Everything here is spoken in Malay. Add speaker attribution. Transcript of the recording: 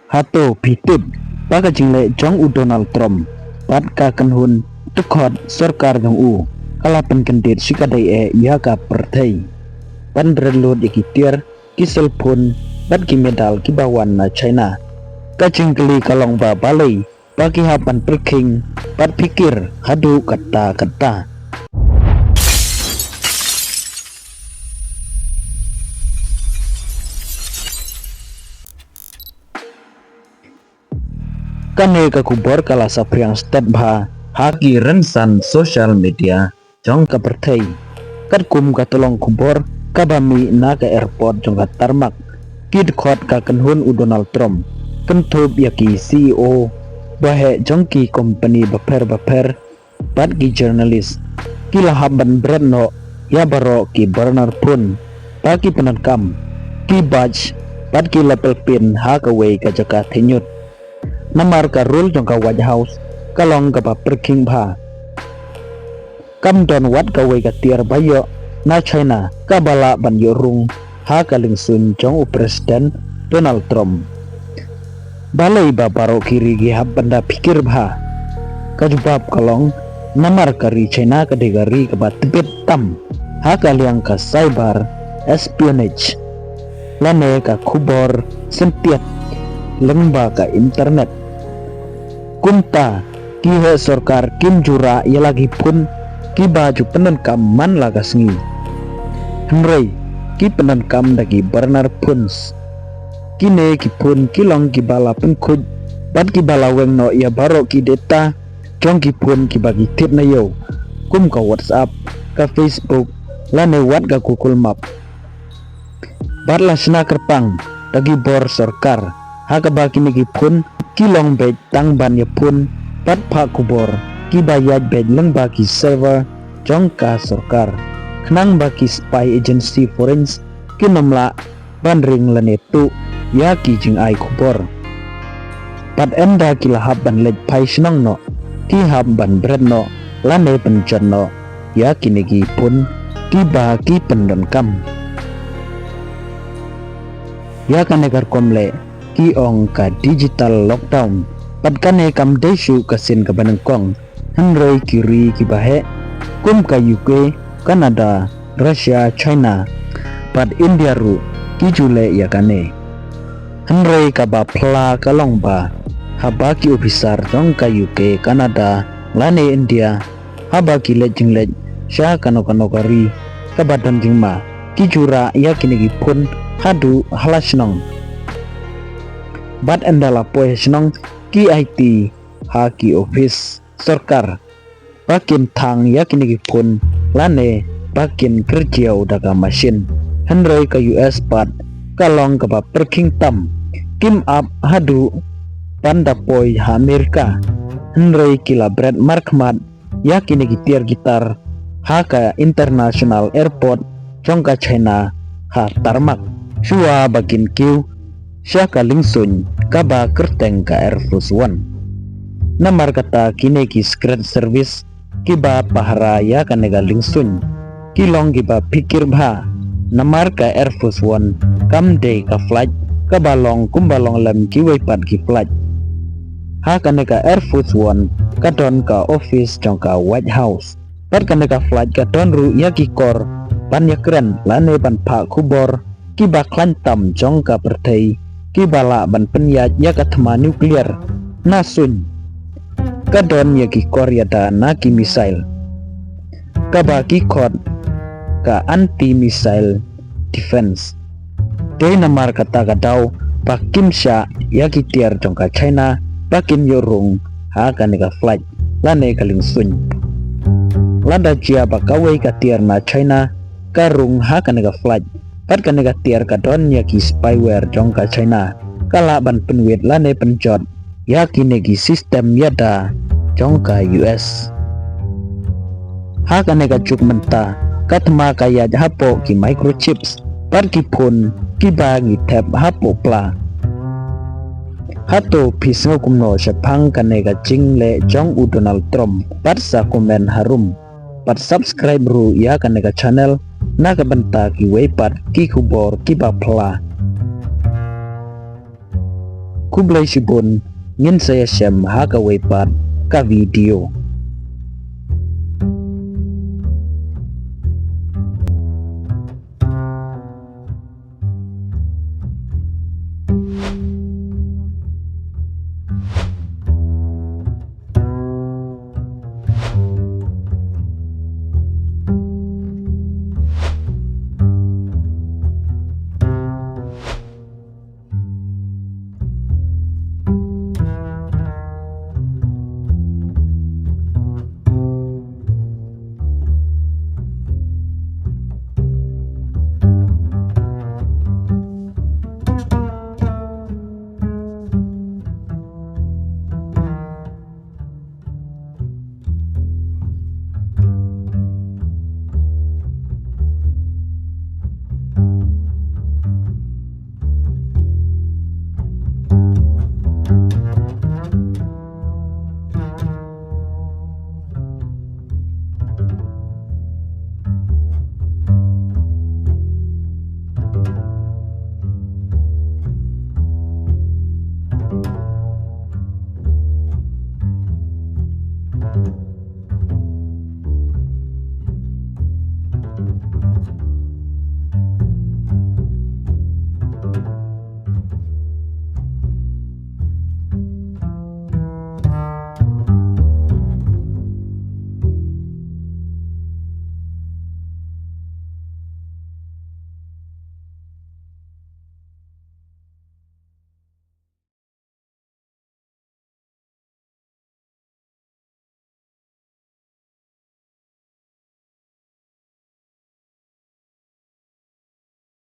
Speaker 1: Hato pitip baka jingle jong u Donald Trump pat ka kanhun tukot sarkar jong u kalapan kendit sikadai ya ka perthai pan berlod ikitir kisel pun pat ki medal ki bawan na China ka jingkeli kalong ba balai bagi hapan perking pat pikir hadu kata kane ka kubor kala sapriang step bha haki rensan social media jong ka perthai kat kum ka tolong kubor kabami na ka airport jong ka tarmak kid khot ka kanhun u Donald Trump kenthub yaki CEO bahe jong ki company baper pat ki journalist ki lahaban brandno ya baro ki burner pun paki penangkam ki badge pat ki lapel pin ha ka wei ka jaka thenyut namar ka rule jong ka White House kalong ka perking bha kam don wat ka wei ka tiar bayo na China ka bala ban yo rung ha ka lingsun jong u Presiden Donald Trump balai ba baro kiri gi hab banda pikir bha ka jubab kalong namar kari China ka degari ka batbet tam ha ka liang ka cyber espionage lane ka khubor sentiat lengba ka internet kumta kihe sarkar kim jura ya lagi pun ki baju penangkam man laga sengi henrei ki penangkam dagi Bernard Puns kine ki pun kilong ki bala pengkud bat ki bala weng no ya baro ki data jong ki pun ki bagi tip na yo kum ka WhatsApp ka Facebook lane wat ka Google Map bat la sna kerpang dagi bor sarkar ha ka ba kini ki pun kilong bed tang ban ya pun pat pa kubor ki bayad bed leng baki server jong ka sarkar khnang baki spy agency forensic kinomla ban ring lanetu ya ki jing ai kubor pat enda ki lahab ban lej pai snong no ki hab ban bread no lane penjon no ya kini ki pun ki ba ki pendon kam ya kanegar komle ki ong ka digital lockdown pat kane kam desu kasin ka banengkong henrei kiri ki bahe kum ka UK Canada Russia China pat India ru ki jule ya kane henrei ka ba pla ka long ba haba ki officer jong ka UK Canada lane India haba ki lejing lej sha kano kari ka badan jingma ki jura ya kini ki pun hadu halasnong bat endala poe senong ki IT ha ki office sarkar bakin thang yakini ki pun lane bakin kerja daga mesin henrei ka US pat kalong ka perking tam kim up hadu panda poe ha Amerika henrei kila Brad Markmat yakini ki tiar gitar ha ka international airport jong ka China ha tarmak shua bakin kiu syaka lingsun kaba kerteng ka Air Force One namar kata kine ki secret service kiba pahara ya kanega lingsun kilong kiba pikir bha namar ka Air Force One kam day ka flight ka balong kumbalong lam ki pat ki flight ha kanega Air Force One ka don ka office jong ka White House pat kanega flight ka don ru ya ki kor pan ya keren lane ban pa kubor kiba klantam jong ka perthai ki bala ban penyat ya ka thma nuklear nasun kadon ya ki Korea da na ki missile ka ba ki khot ka anti missile defense dei namar kata ka daw pa Kim Sha ya ki tiar jong ka China bakin yorung ha ka ka flight lane kaling sun landa jia ba kawai ka tiar na China karung ha ka flight pat ka tiar ka don ya ki spyware jong ka China kala ban penwit lane penjot ya kini ki sistem yada jong ka US ha ka cuk menta katma kaya hapo ki microchips pat ki pun ki bangi tab hapo pla hato pisngo kumno sepang ka jing le jong u Donald Trump pat sa komen harum pat subscribe ru ya ka channel na ka benta ki weipat ki kubor ki bapla kublai sibon ngin saya syam haka wepat ka video.